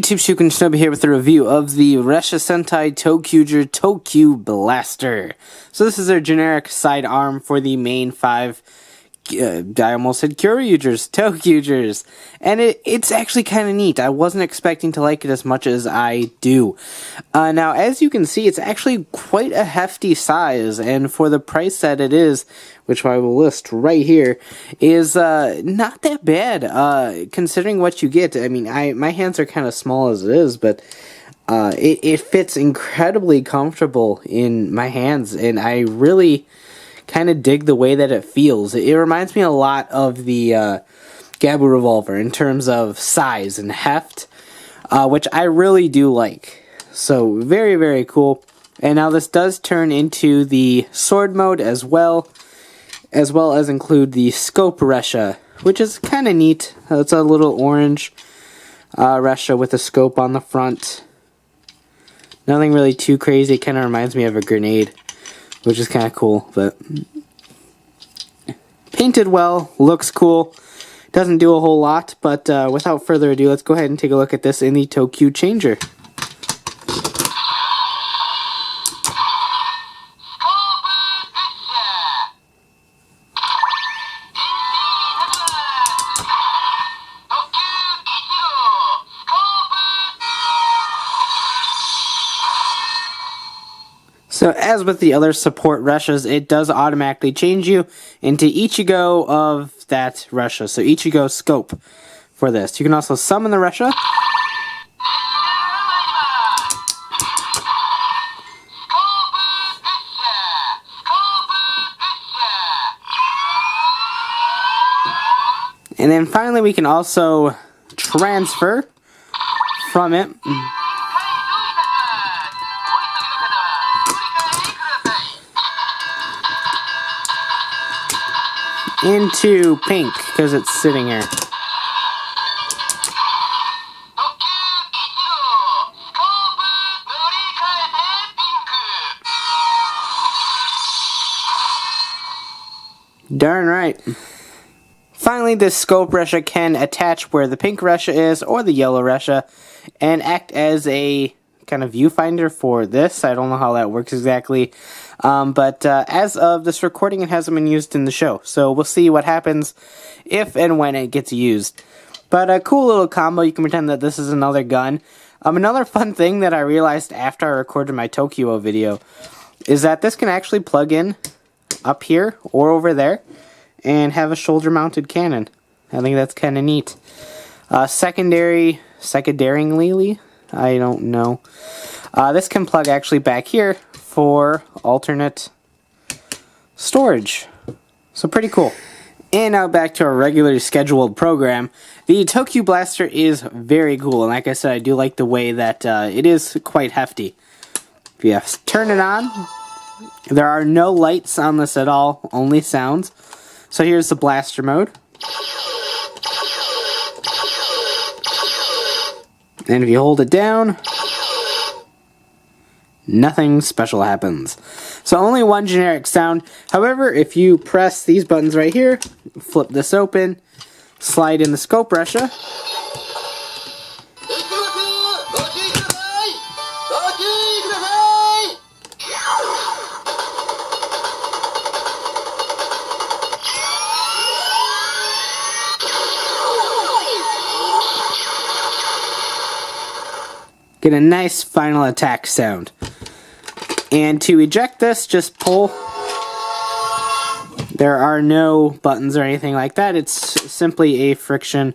YouTube, Jyuuken ToQger here with a review of the Ressha Sentai ToQger ToQ-Blaster. So this is their generic sidearm for the main 5, I almost said ToQgers, and it's actually kind of neat. I wasn't expecting to like it as much as I do. Now, as you can see, it's actually quite a hefty size, and for the price that it is, which I will list right here, is not that bad, considering what you get. I mean, my hands are kind of small as it is, but it fits incredibly comfortable in my hands, and I really kind of dig the way that it feels. It reminds me a lot of the Gabu revolver in terms of size and heft, which I really do like. So very, very cool. And now this does turn into the sword mode as well as include the scope Ressha, which is kind of neat. It's a little orange Ressha with a scope on the front. Nothing really too crazy. It kind of reminds me of a grenade, which is kind of cool, but painted well, looks cool, doesn't do a whole lot, but without further ado, let's go ahead and take a look at this in the ToQ Changer. So as with the other support Reshas, it does automatically change you into Ichigo of that Ressha. So Ichigo scope for this. You can also summon the Ressha. And then finally we can also transfer from it into pink, because it's sitting here. Darn right. Finally, this scope Ressha can attach where the pink Ressha is, or the yellow Ressha, and act as a kind of viewfinder for this. I don't know how that works exactly. But as of this recording, it hasn't been used in the show. So we'll see what happens if and when it gets used. But a cool little combo. You can pretend that this is another gun. Another fun thing that I realized after I recorded my ToQ-Oh video is that this can actually plug in up here or over there and have a shoulder-mounted cannon. I think that's kind of neat. Secondaringly, I don't know. This can plug actually back here for alternate storage. So pretty cool. And now back to our regularly scheduled program. The ToQ-Blaster is very cool, and like I said, I do like the way that it is quite hefty. If you turn it on, there are no lights on this at all, only sounds. So here's the blaster mode. And if you hold it down, nothing special happens. So only one generic sound. However, if you press these buttons right here, flip this open, slide in the scope Ressha, get a nice final attack sound. And to eject this, just pull. There are no buttons or anything like that. It's simply a friction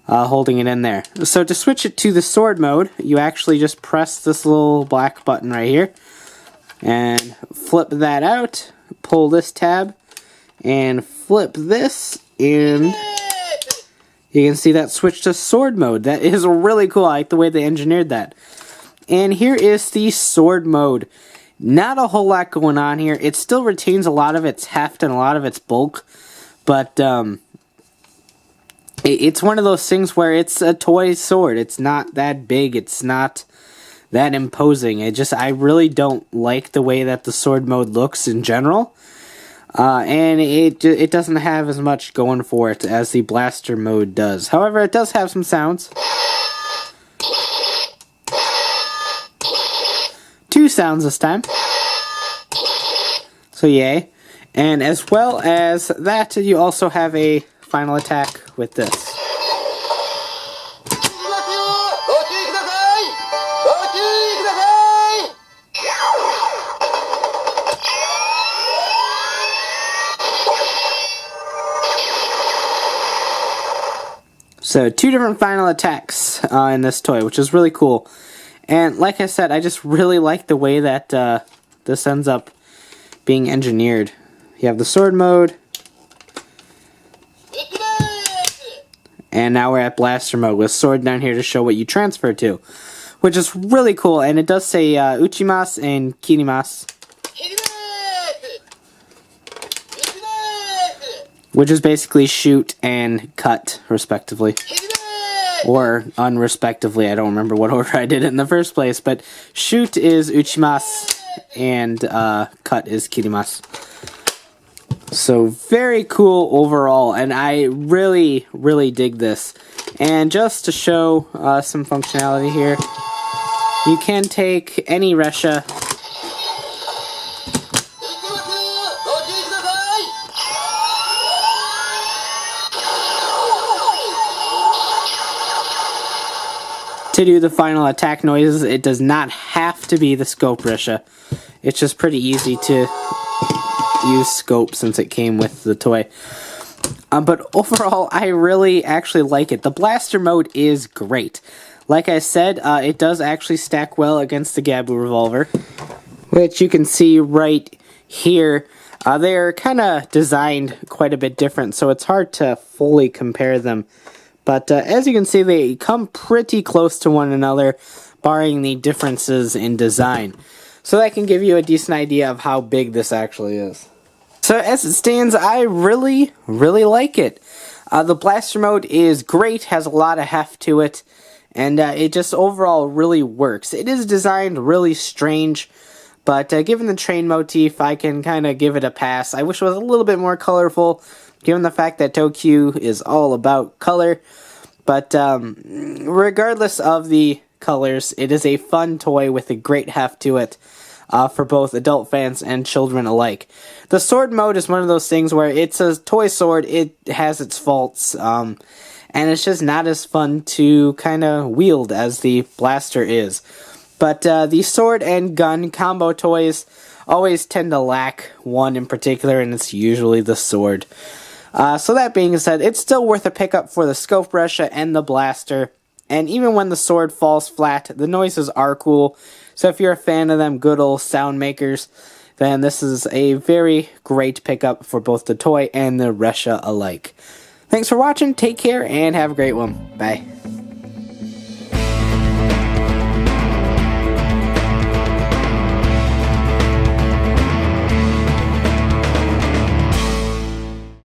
holding it in there. So to switch it to the sword mode, you actually just press this little black button right here and flip that out, pull this tab, and flip this, and you can see that switch to sword mode. That is really cool. I like the way they engineered that. And here is the sword mode. Not a whole lot going on here. It still retains a lot of its heft and a lot of its bulk, but it's one of those things where it's a toy sword. It's not that big. It's not that imposing. I really don't like the way that the sword mode looks in general. And it doesn't have as much going for it as the blaster mode does. However, it does have some sounds. 2 sounds this time. So yay. And as well as that, you also have a final attack with this. So 2 different final attacks in this toy, which is really cool. And like I said, I just really like the way that this ends up being engineered. You have the sword mode. And now we're at blaster mode with sword down here to show what you transfer to. Which is really cool, and it does say Uchimasu and Kirimasu. Which is basically shoot and cut, respectively. Or unrespectively, I don't remember what order I did it in the first place, but shoot is Uchimasu and cut is Kirimasu. So very cool overall, and I really, really dig this. And just to show some functionality here, you can take any Ressha to do the final attack noises. It does not have to be the scope Ressha. It's just pretty easy to use scope since it came with the toy. But overall, I really actually like it. The blaster mode is great. Like I said, it does actually stack well against the Gabu revolver, which you can see right here. They're kind of designed quite a bit different, so it's hard to fully compare them. But as you can see, they come pretty close to one another, barring the differences in design. So that can give you a decent idea of how big this actually is. So as it stands, I really, really like it. The blaster mode is great, has a lot of heft to it, and it just overall really works. It is designed really strange, but given the train motif, I can kind of give it a pass. I wish it was a little bit more colorful, given the fact that ToQ is all about color. But regardless of the colors, it is a fun toy with a great heft to it for both adult fans and children alike. The sword mode is one of those things where it's a toy sword, it has its faults, and it's just not as fun to kind of wield as the blaster is. But the sword and gun combo toys always tend to lack one in particular, and it's usually the sword. So that being said, it's still worth a pickup for the scope Ressha and the blaster. And even when the sword falls flat, the noises are cool. So if you're a fan of them good old sound makers, then this is a very great pickup for both the toy and the Ressha alike. Thanks for watching, take care, and have a great one. Bye.